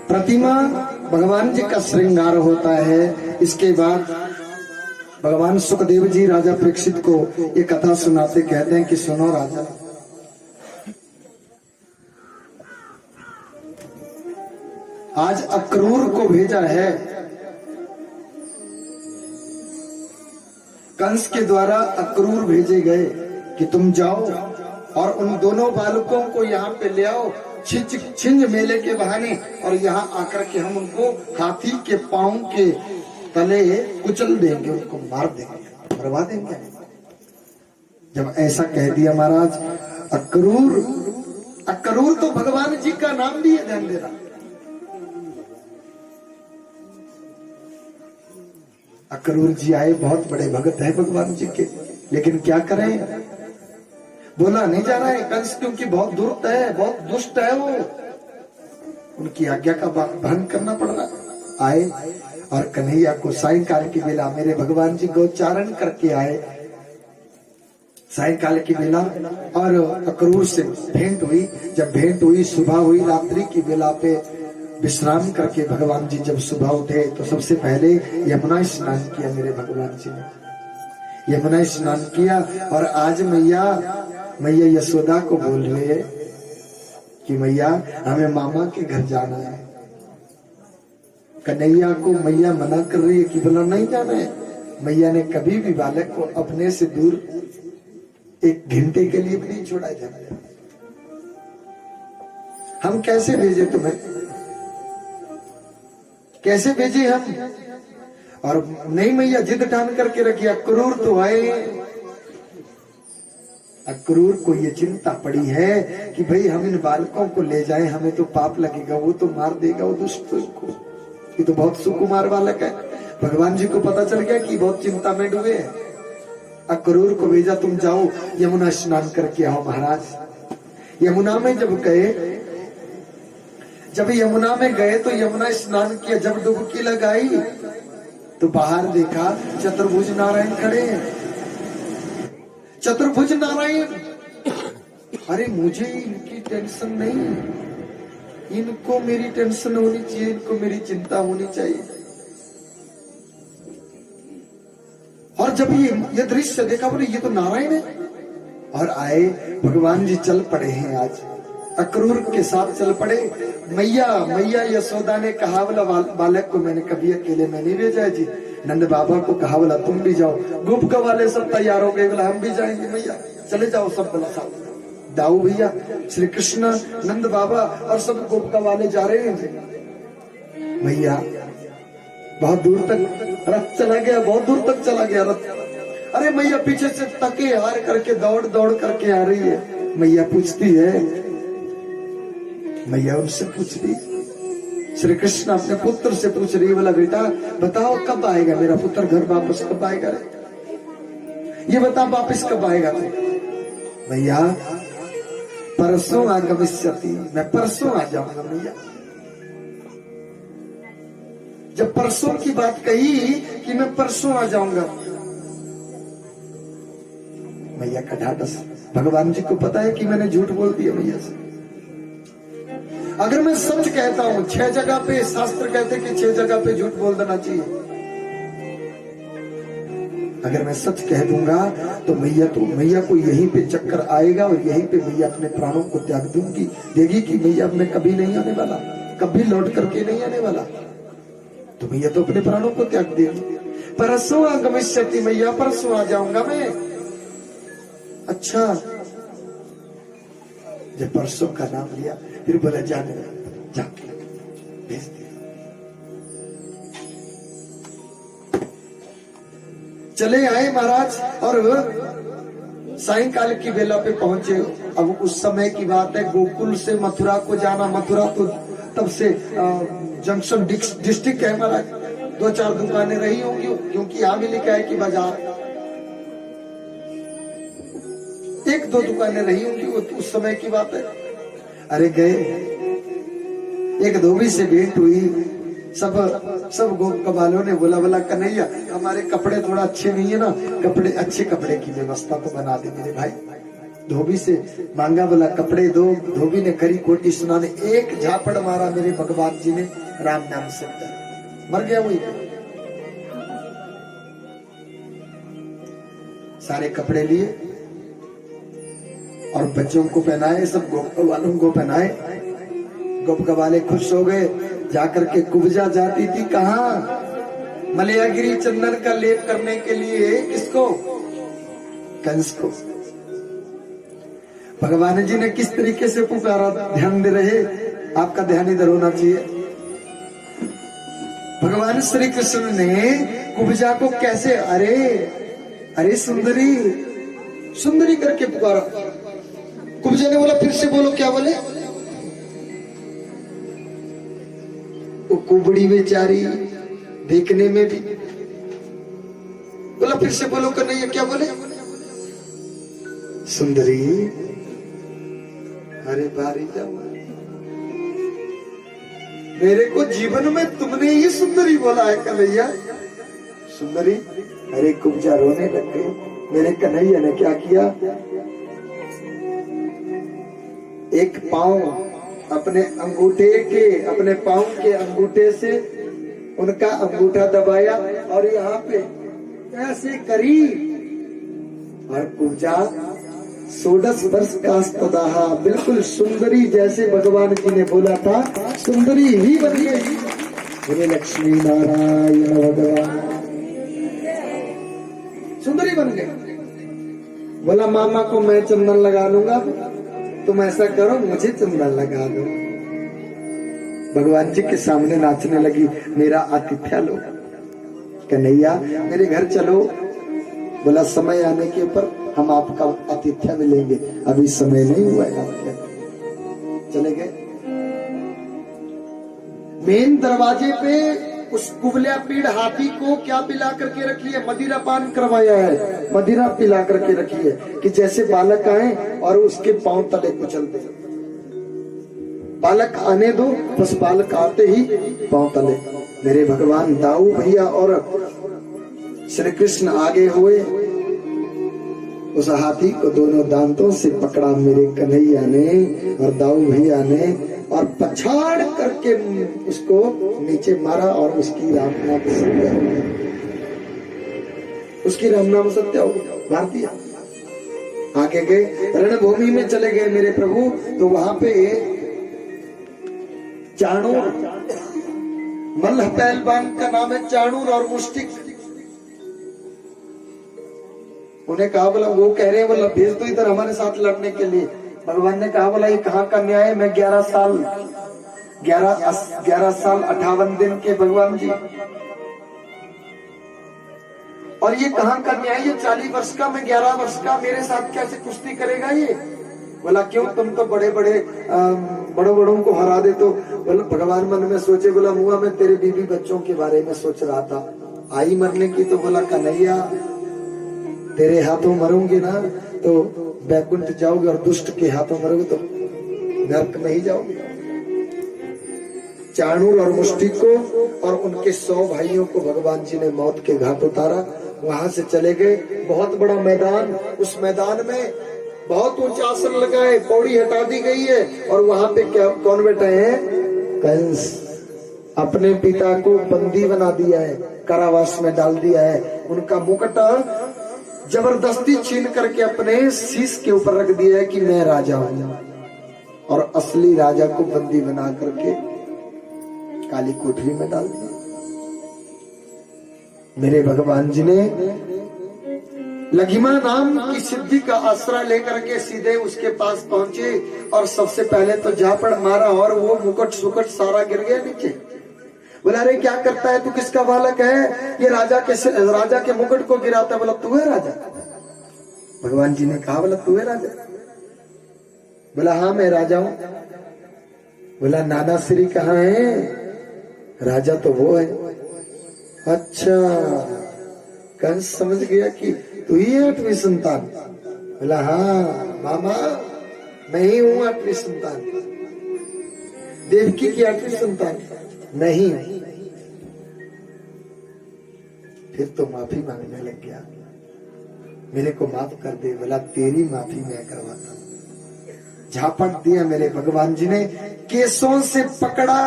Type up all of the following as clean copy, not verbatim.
प्रतिमा भगवान जी का श्रृंगार होता है। इसके बाद भगवान सुखदेव जी राजा परीक्षित को ये कथा सुनाते, कहते हैं कि सुनो राजा, आज अक्रूर को भेजा है, कंस के द्वारा अक्रूर भेजे गए कि तुम जाओ और उन दोनों बालकों को यहाँ पे ले आओ छिंज मेले के बहाने, और यहाँ आकर के हम उनको हाथी के पांव के तले कुचल देंगे, उनको मार देंगे, मरवा देंगे। जब ऐसा कह दिया महाराज, अक्रूर तो भगवान जी का नाम भी है, ध्यान देना। अक्रूर जी आए, बहुत बड़े भगत हैं भगवान जी के, लेकिन क्या करें, बोला नहीं जा रहा है कंस, क्योंकि बहुत दुष्ट है, बहुत दुष्ट है वो, उनकी आज्ञा का भंग करना पड़ रहा। आए और कन्हैया को सायंकाल की बेला मेरे भगवान जी गोचारण करके आए, सायंकाल की बेला, और अक्रूर से भेंट हुई। जब भेंट हुई, सुबह हुई, रात्रि की बेला पे विश्राम करके भगवान जी जब सुबह उठे तो सबसे पहले यमुना स्नान किया मेरे भगवान जी ने, यमुना स्नान किया। और आज मैया यशोदा को बोल रहे कि मैया हमें मामा के घर जाना है। कन्हैया को मैया मना कर रही है कि बोला नहीं जाना है। मैया ने कभी भी बालक को अपने से दूर एक घंटे के लिए भी नहीं छोड़ा जाना। हम कैसे भेजे तुम्हें, कैसे भेजे हम? और नहीं, मैया जिद ठान करके रखी, अक्रूर तो आए। अक्रूर को ये चिंता पड़ी है कि भाई हम इन बालकों को ले जाएं, हमें तो पाप लगेगा, वो तो मार देगा वो दुष्ट को, ये तो बहुत सुकुमार बालक है। भगवान जी को पता चल गया कि बहुत चिंता में डूबे हैं। अक्रूर को भेजा, तुम जाओ यमुना स्नान करके आओ। महाराज यमुना में जब यमुना में गए तो यमुना स्नान किया, जब डुबकी लगाई तो बाहर देखा चतुर्भुज नारायण खड़े हैं। चतुर्भुज नारायण, अरे मुझे इनकी टेंशन नहीं, इनको मेरी टेंशन होनी चाहिए, इनको मेरी चिंता होनी चाहिए। और जब ये दृश्य देखा, बोले ये तो नारायण है। और आए भगवान जी, चल पड़े हैं आज, अक्रूर के साथ चल पड़े। मैया यशोदा ने कहा, बोला बालक को मैंने कभी अकेले में नहीं भेजा है जी। नंद बाबा को कहा, बोला तुम भी जाओ। गोपिका वाले सब तैयार हो गए, बोला हम भी जाएंगे मैया, चले जाओ सब, बोला साथ। दाऊ भैया, श्री कृष्ण, नंद बाबा और सब गोपिका वाले जा रहे हैं। मैया बहुत दूर तक रथ चला गया, बहुत दूर तक चला गया रथ। अरे मैया पीछे से तके हार करके दौड़ करके आ रही है। मैया पूछती है, मैया उनसे पूछ रही, श्री कृष्ण अपने पुत्र से पूछ रही, बोला बेटा बताओ कब आएगा मेरा पुत्र घर वापस, कब आएगा रे? ये बता वापस कब आएगा तू? भैया परसों आगमिष्यति, मैं परसों आ जाऊंगा मैया। जब परसों की बात कही कि मैं परसों आ जाऊंगा, मैया का ढाढ़स। भगवान जी को पता है कि मैंने झूठ बोल दिया मैया से। अगर मैं सच कहता हूं, 6 जगह पे शास्त्र कहते कि 6 जगह पे झूठ बोल देना चाहिए, अगर मैं सच कह दूंगा तो मैया को यहीं पे चक्कर आएगा और यहीं पे मैया अपने प्राणों को त्याग देगी कि मैया मैं कभी नहीं आने वाला, कभी लौट करके नहीं आने वाला। तो मैया तो अपने प्राणों को त्याग देगी। परसों आगमिष्यति, मैया परसों आ जाऊंगा मैं। अच्छा, जब परसों का नाम लिया, फिर बोला जाने जाके भेज दिया। चले आए महाराज और सायंकाल की बेला पे पहुंचे। अब उस समय की बात है, गोकुल से मथुरा को जाना, मथुरा तो तब से जंक्शन डिस्ट्रिक्ट है महाराज। 2-4 दुकानें रही होंगी, क्योंकि यहां भी लिखा है कि बाजार, 1-2 दुकानें रही होंगी, वो उस समय की बात है। अरे गए, एक धोबी से भेंट हुई, सब गोपिका वालों ने बोला कन्हैया हमारे कपड़े थोड़ा अच्छे नहीं है ना, अच्छे कपड़े की व्यवस्था तो बना दे मेरे भाई। धोबी से मांगा, बोला कपड़े दो। धोबी ने करी कोटी सुनाने, एक झापड़ मारा मेरे भगवान जी ने, राम नाम शब्द मर गया वही। सारे कपड़े लिए और बच्चों को पहनाए, सब गोप वालों को पहनाए। गोप वाले खुश हो गए। जाकर के कुब्जा जाती थी कहाँ? मलयागिरी चंदन का लेप करने के लिए। किसको? कंस को। भगवान जी ने किस तरीके से पुकारा, ध्यान दे रहे? आपका ध्यान इधर होना चाहिए। भगवान श्री कृष्ण ने कुब्जा को कैसे, अरे अरे सुंदरी सुंदरी करके पुकारा। कुब्जा ने बोला फिर से बोलो, क्या बोले? वो कुबड़ी बेचारी देखने में भी, बोला फिर से बोलो कन्हैया, क्या बोले? सुंदरी। अरे बारी जाओ, मेरे को जीवन में तुमने ही सुंदरी बोला है कन्हैया। सुंदरी। अरे कुब्जा रोने लग गए। मेरे कन्हैया ने क्या किया? एक पांव अपने अंगूठे के, अपने पांव के अंगूठे से उनका अंगूठा दबाया और यहाँ पे ऐसे करी, और कुब्जा 16 वर्ष का स्तदाहा, बिल्कुल सुंदरी जैसे भगवान जी ने बोला था, सुंदरी ही बन गई। बोले लक्ष्मी नारायण भगवान, सुंदरी बन गई। बोला मामा को मैं चंदन लगा लूंगा, तुम ऐसा करो मुझे चंदन लगा दो। भगवान जी के सामने नाचने लगी, मेरा आतिथ्य लो। कन्हैया मेरे घर चलो। बोला समय आने के ऊपर हम आपका आतिथ्य मिलेंगे, अभी समय नहीं हुआ है। चले गए। मेन दरवाजे पे उस कुबल्या पीड़ हाथी को क्या पिला करके रखी है? मदिरा पान करवाया है, मदिरा पिला करके रखी है कि जैसे बालक आए और उसके पांव तले कुचल दे। बालक आने दो, बस बालक आते ही पांव तले। मेरे भगवान दाऊ भैया और श्री कृष्ण आगे हुए, उस हाथी को दोनों दांतों से पकड़ा मेरे कन्हैया ने और दाऊ भैया ने, और पछाड़ करके उसको नीचे मारा और उसकी राम नाम सत्य हो गया। उसकी राम नाम सत्य हो गया। भारतीय आगे गए, रणभूमि में चले गए मेरे प्रभु, तो वहां पे चाणूर, मल्ल पहलवान का नाम है चाणूर और मुष्टिक। उन्हें कहा, बोला वो कह रहे हैं, बोला भेज दो इधर हमारे साथ लड़ने के लिए। भगवान ने कहा, बोला ये कहाँ का न्याय है? मैं 11 साल 58 दिन के भगवान जी, और ये कहाँ का न्याय? ये 40 वर्ष का, मैं 11 वर्ष का, मेरे साथ कैसे कुश्ती करेगा ये? बोला क्यों, तुम तो बड़े बड़ों को हरा दे। तो बोला, भगवान मन में सोचे, बोला मुआ मैं तेरे बीवी बच्चों के बारे में सोच रहा था, आई मरने की। तो बोला कन्हैया तेरे हाथों मरूंगी ना तो बैकुंठ जाओगे, और दुष्ट के हाथों मरोगे तो नरक में ही जाओगे। चाणूर और मुष्टिक को और उनके 100 भाइयों को भगवान जी ने मौत के घाट उतारा। वहां से चले गए। बहुत बड़ा मैदान, उस मैदान में बहुत ऊंचा आसन लगाए, पौड़ी हटा दी गई है, और वहां पे क्या कौन बैठे हैं? कंस। अपने पिता को बंदी बना दिया है, कारावास में डाल दिया है। उनका मुकुट जबरदस्ती छीन करके अपने शीश के ऊपर रख दिया है कि मैं राजा हूं, और असली राजा को बंदी बना करके काली कोठरी में डाल दिया। मेरे भगवान जी ने लघिमा नाम की सिद्धि का आश्रय लेकर के सीधे उसके पास पहुंचे, और सबसे पहले तो झापड़ मारा और वो मुकुट सुकुट सारा गिर गया नीचे। बोला अरे क्या करता है तू, किसका बालक है? ये राजा के मुकुट को गिराता। बोला तू है राजा? भगवान जी ने कहा, बोला तू है राजा? बोला हाँ मैं राजा हूं। बोला नाना श्री कहाँ है? राजा तो वो है। अच्छा, कंस समझ गया कि तू ही है 8वीं संतान। बोला हाँ मामा मैं ही हूं 8वीं संतान। देवकी की 8वीं संतान नहीं। फिर तो माफी मांगने लग गया। मेरे को माफ कर दे। बोला तेरी माफी मैं करवाता हूं। झापट दिया मेरे भगवान जी ने, केसों से पकड़ा,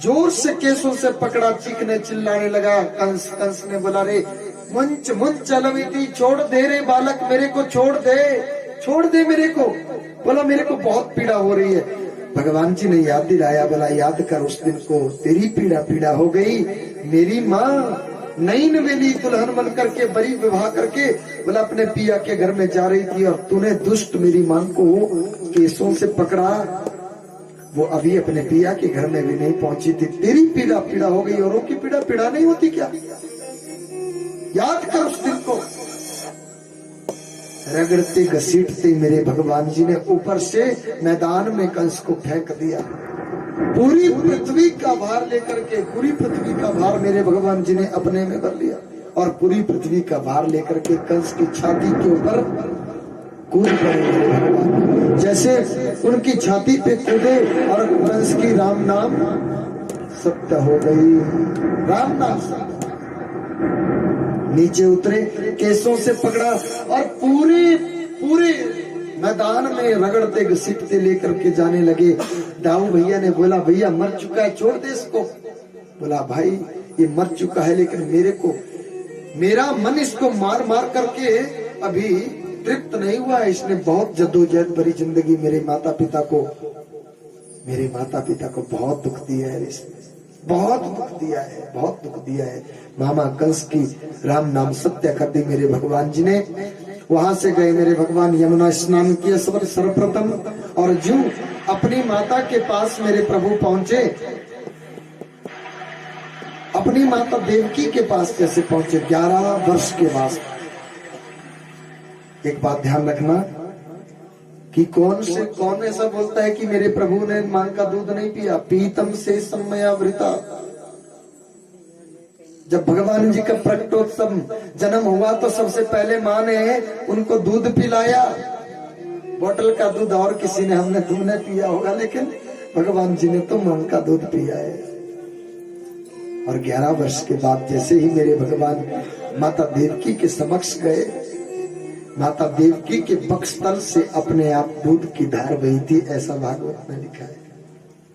जोर से केसों से पकड़ा, चीखने चिल्लाने लगा। कंस कंस ने बोला रे मुंच मुंच चलवीती, छोड़ दे रे बालक, मेरे को छोड़ दे, छोड़ दे मेरे को। बोला मेरे को बहुत पीड़ा हो रही है। भगवान जी ने याद दिलाया, बोला याद कर उस दिन को, तेरी पीड़ा पीड़ा हो गई। मेरी माँ नई नवेली दुल्हन बन करके, बड़ी विवाह करके, बोला अपने पिया के घर में जा रही थी और तूने दुष्ट मेरी माँ को केसों से पकड़ा। वो अभी अपने पिया के घर में भी नहीं पहुंची थी। तेरी पीड़ा पीड़ा हो गई, औरों की पीड़ा पीड़ा नहीं होती क्या? याद कर उस दिन को। रगड़ते घसीटते मेरे भगवान जी ने ऊपर से मैदान में कंस को फेंक दिया। पूरी पृथ्वी का भार लेकर के, पूरी पृथ्वी का भार मेरे भगवान जी ने अपने में भर लिया और पूरी पृथ्वी का भार लेकर के कंस की छाती के ऊपर कूद पड़े मेरे भगवान। जैसे उनकी छाती पे कूदे और कंस की राम नाम सत्य हो गई। राम नाम सत्य। नीचे उतरे, केसों से पकड़ा और पूरे पूरे मैदान में रगड़ते घसीटते लेकर के जाने लगे। दाऊ भैया ने बोला भैया मर चुका है, छोड़ दे इसको। बोला भाई ये मर चुका है, लेकिन मेरे को, मेरा मन इसको मार मार करके अभी तृप्त नहीं हुआ है। इसने बहुत जद्दोजहद भरी जिंदगी मेरे माता पिता को बहुत दुख दिया है, इसने बहुत दुख दिया है, बहुत दुख दिया है। मामा कंस की राम नाम सत्य कर दी मेरे भगवान जी ने। वहां से गए मेरे भगवान, यमुना स्नान किया सर्वप्रथम और जो अपनी माता के पास मेरे प्रभु पहुंचे, अपनी माता देवकी के पास कैसे पहुंचे? 11 वर्ष के बाद। एक बात ध्यान रखना कि कौन ऐसा बोलता है कि मेरे प्रभु ने मां का दूध नहीं पिया? पीतम से समयावृता। जब भगवान जी का प्रकटोत्सव जन्म हुआ तो सबसे पहले मां ने उनको दूध पिलाया, बोतल का दूध, और किसी ने तुमने पिया होगा, लेकिन भगवान जी ने तो मां का दूध पिया है। और 11 वर्ष के बाद जैसे ही मेरे भगवान माता देवकी के समक्ष गए, माता देवकी के वक्षस्थल से अपने आप दूध की धार बही थी, ऐसा भागवत में लिखा है।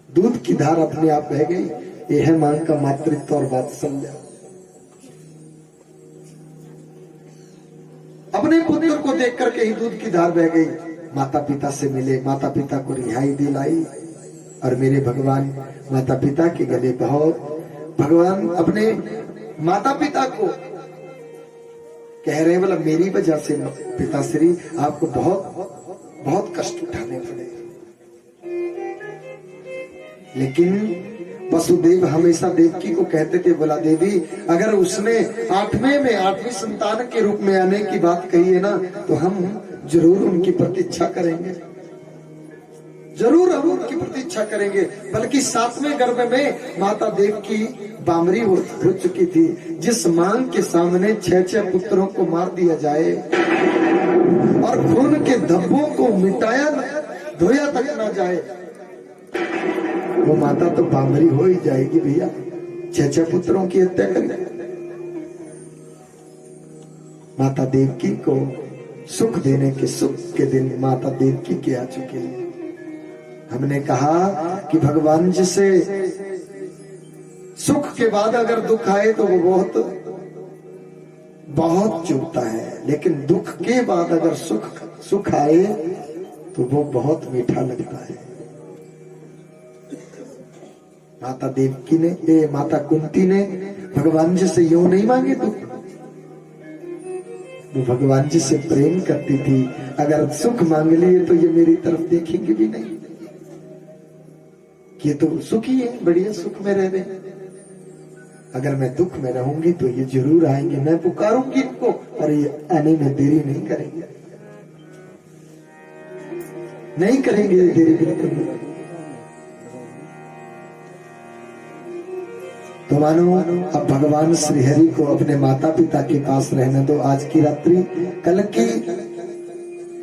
दूध की धार अपने आप बह गई। यह है मां का मातृत्व और वात्सल्य। अपने पुत्र को देख करके ही दूध की धार बह गई। माता पिता से मिले, माता पिता को रिहाई दिलाई और मेरे भगवान माता पिता के गले बहुत, भगवान अपने माता पिता को कह रहे, बोला मेरी वजह से पिताश्री आपको बहुत बहुत कष्ट उठाने पड़े। लेकिन वसुदेव हमेशा देवकी को कहते थे, बोला देवी अगर उसने 8वीं संतान के रूप में आने की बात कही है ना, तो हम जरूर उनकी प्रतीक्षा करेंगे, जरूर हम उनकी प्रतीक्षा करेंगे। बल्कि 7वें गर्भ में माता देवकी बामरी हो चुकी थी। जिस मां के सामने 6 पुत्रों को मार दिया जाए और खून के धब्बों को मिटाया धोया तक ना जाए, वो माता तो बामरी हो ही जाएगी भैया। 6 पुत्रों की हत्या करें। माता देवकी को सुख देने के सुख के दिन माता देवकी के आ चुके हैं। हमने कहा कि भगवान जी से सुख के बाद अगर दुख आए तो वो बहुत चुभता है, लेकिन दुख के बाद अगर सुख आए तो वो बहुत मीठा लगता है। माता देवकी ने, माता कुंती ने भगवान जी से यूं नहीं मांगे दुख, वो भगवान जी से प्रेम करती थी। अगर सुख मांग लिए तो ये मेरी तरफ देखेंगे भी नहीं, ये तो सुखी है, बढ़िया सुख में रह रहे। अगर मैं दुख में रहूंगी तो ये जरूर आएंगे, मैं पुकारूंगी इनको और ये आने में देरी नहीं करेंगे, नहीं करेंगे देरी बिल्कुल। तो मानो अब भगवान श्री हरि को अपने माता पिता के पास रहने दो आज की रात्रि। कल की